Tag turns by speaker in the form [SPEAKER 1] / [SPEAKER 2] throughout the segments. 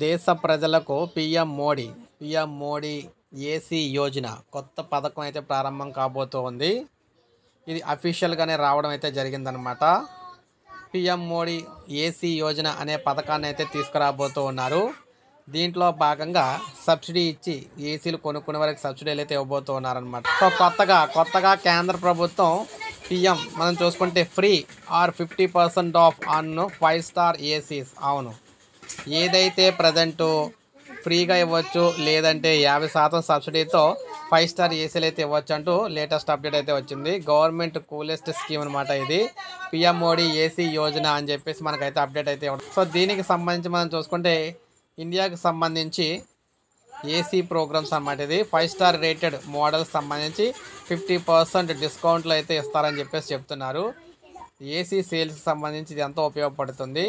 [SPEAKER 1] దేశ ప్రజలకు PM Modi AC Yojana కొత్త పథకం అయితే ప్రారంభం కాబోతోంది. ఇది అఫీషియల్గానే రావడం అయితే జరిగిందనమాట. పీఎం మోడీ ఏసీ యోజన అనే పథకాన్ని అయితే తీసుకురాబోతూ ఉన్నారు. దీంట్లో భాగంగా సబ్సిడీ ఇచ్చి ఏసీలు కొనుక్కునే వారికి సబ్సిడీలు అయితే ఇవ్వబోతూ ఉన్నారనమాట. సో కొత్తగా కేంద్ర ప్రభుత్వం మనం చూసుకుంటే free or 50% off on 5 star ACs. అవును, ఏదైతే ప్రజెంటు ఫ్రీగా ఇవ్వచ్చు లేదంటే 50% సబ్సిడీతో 5 స్టార్ ఏసీలు అయితే ఇవ్వచ్చు అంటూ లేటెస్ట్ అప్డేట్ అయితే వచ్చింది. గవర్నమెంట్ కూలెస్ట్ స్కీమ్ అనమాట ఇది. పీఎం మోడీ ఏసీ యోజన అని చెప్పేసి మనకైతే అప్డేట్ అయితే ఇవ్వడం. సో దీనికి సంబంధించి మనం చూసుకుంటే ఇండియాకి సంబంధించి ఏసీ ప్రోగ్రామ్స్ అన్నమాట. ఇది 5 స్టార్ రేటెడ్ మోడల్స్ సంబంధించి 50% డిస్కౌంట్లు అయితే ఇస్తారని చెప్పేసి చెప్తున్నారు. ఏసీ సేల్స్కి సంబంధించి ఇది ఎంతో ఉపయోగపడుతుంది.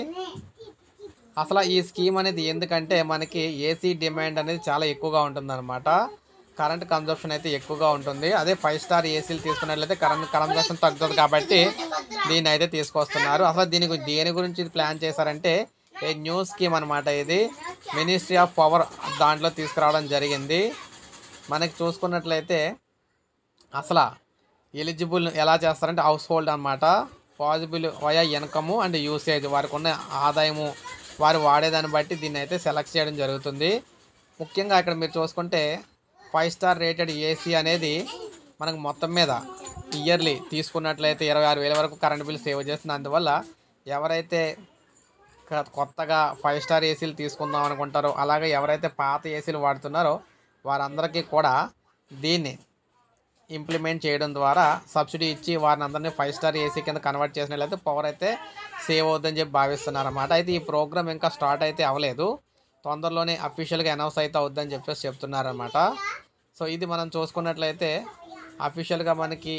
[SPEAKER 1] అసలు ఈ స్కీమ్ అనేది ఎందుకంటే మనకి ఏసీ డిమాండ్ అనేది చాలా ఎక్కువగా ఉంటుందన్నమాట. కరెంట్ కన్జంప్షన్ అయితే ఎక్కువగా ఉంటుంది. అదే 5 స్టార్ ఏసీలు తీసుకున్నట్లయితే కరెంట్ కన్జంప్షన్ తగ్గుతుంది కాబట్టి దీన్ని అయితే తీసుకొస్తున్నారు. అసలు దేని గురించి ప్లాన్ చేశారంటే ఏ న్యూ స్కీమ్ అనమాట. ఇది మినిస్ట్రీ ఆఫ్ పవర్ దాంట్లో తీసుకురావడం జరిగింది. మనకి చూసుకున్నట్లయితే అసలు ఎలిజిబుల్ ఎలా చేస్తారంటే హౌస్ హోల్డ్ అనమాట. Possible via income and usage, వారికి ఉన్న ఆదాయము, వారు వాడేదాన్ని బట్టి దీన్ని అయితే సెలెక్ట్ చేయడం జరుగుతుంది. ముఖ్యంగా ఇక్కడ మీరు చూసుకుంటే 5 స్టార్ రేటెడ్ ఏసీ అనేది మనకు మొత్తం మీద ఇయర్లీ తీసుకున్నట్లయితే 26,000 వరకు కరెంట్ బిల్ సేవ్ చేస్తుంది. అందువల్ల ఎవరైతే కొత్తగా 5 స్టార్ ఏసీలు తీసుకుందాం అనుకుంటారో, అలాగే ఎవరైతే పాత ఏసీలు వాడుతున్నారో వారందరికీ కూడా దీన్ని ఇంప్లిమెంట్ చేయడం ద్వారా సబ్సిడీ ఇచ్చి వారిని అందరినీ 5 స్టార్ ఏసీ కింద కన్వర్ట్ చేసినట్లయితే పవర్ అయితే సేవ్ అవుతుందని చెప్పి భావిస్తున్నారు అన్నమాట. అయితే ఈ ప్రోగ్రామ్ ఇంకా స్టార్ట్ అయితే అవ్వలేదు, తొందరలోనే అఫీషియల్గా అనౌన్స్ అయితే అవుద్దని చెప్పేసి చెప్తున్నారన్నమాట. సో ఇది మనం చూసుకున్నట్లయితే అఫీషియల్గా మనకి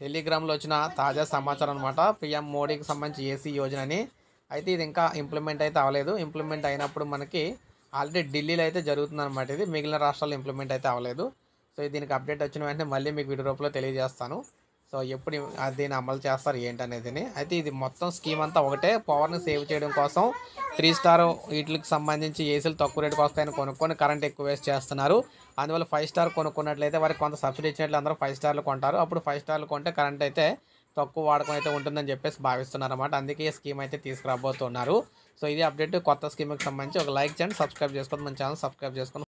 [SPEAKER 1] టెలిగ్రామ్లో వచ్చిన తాజా సమాచారం అనమాట. పీఎం మోడీకి సంబంధించి ఏసీ యోజన అని. అయితే ఇది ఇంకా ఇంప్లిమెంట్ అయితే అవ్వలేదు. ఇంప్లిమెంట్ అయినప్పుడు మనకి ఆల్రెడీ ఢిల్లీలో అయితే జరుగుతుందన్నమాట. ఇది మిగిలిన రాష్ట్రాల్లో ఇంప్లిమెంట్ అయితే అవ్వలేదు. సో దీనికి అప్డేట్ వచ్చిన వెంటనే మళ్ళీ మీకు వీడియో రూపంలో తెలియజేస్తాను. సో ఎప్పుడు దీన్ని అమలు చేస్తారు ఏంటనేది. అయితే ఇది మొత్తం స్కీమ్ అంతా ఒకటే, పవర్ని సేవ్ చేయడం కోసం 3 స్టార్ వీటికి సంబంధించి ఏసీలు తక్కువ రేటుకి వస్తాయని కొనుక్కొని కరెంట్ ఎక్కువ వేస్ట్ చేస్తున్నారు. అందువల్ల 5 స్టార్ కొనుక్కున్నట్లయితే వారికి కొంత సబ్సిడీ ఇచ్చినట్లు అందరూ 5 స్టార్లు కొంటారు. అప్పుడు 5 స్టార్లు కొంటే కరెంట్ అయితే తక్కువ వాడకం అయితే ఉంటుందని చెప్పేసి భావిస్తున్నారు అన్నమాట. అందుకే ఈ స్కీమ్ అయితే తీసుకురాబోతున్నారు. సో ఇది అప్డేట్. కొత్త స్కీమ్కి సంబంధించి ఒక లైక్ చేయండి, సబ్స్క్రైబ్ చేసుకోండి, మన ఛానల్ సబ్స్క్రైబ్ చేసుకోండి.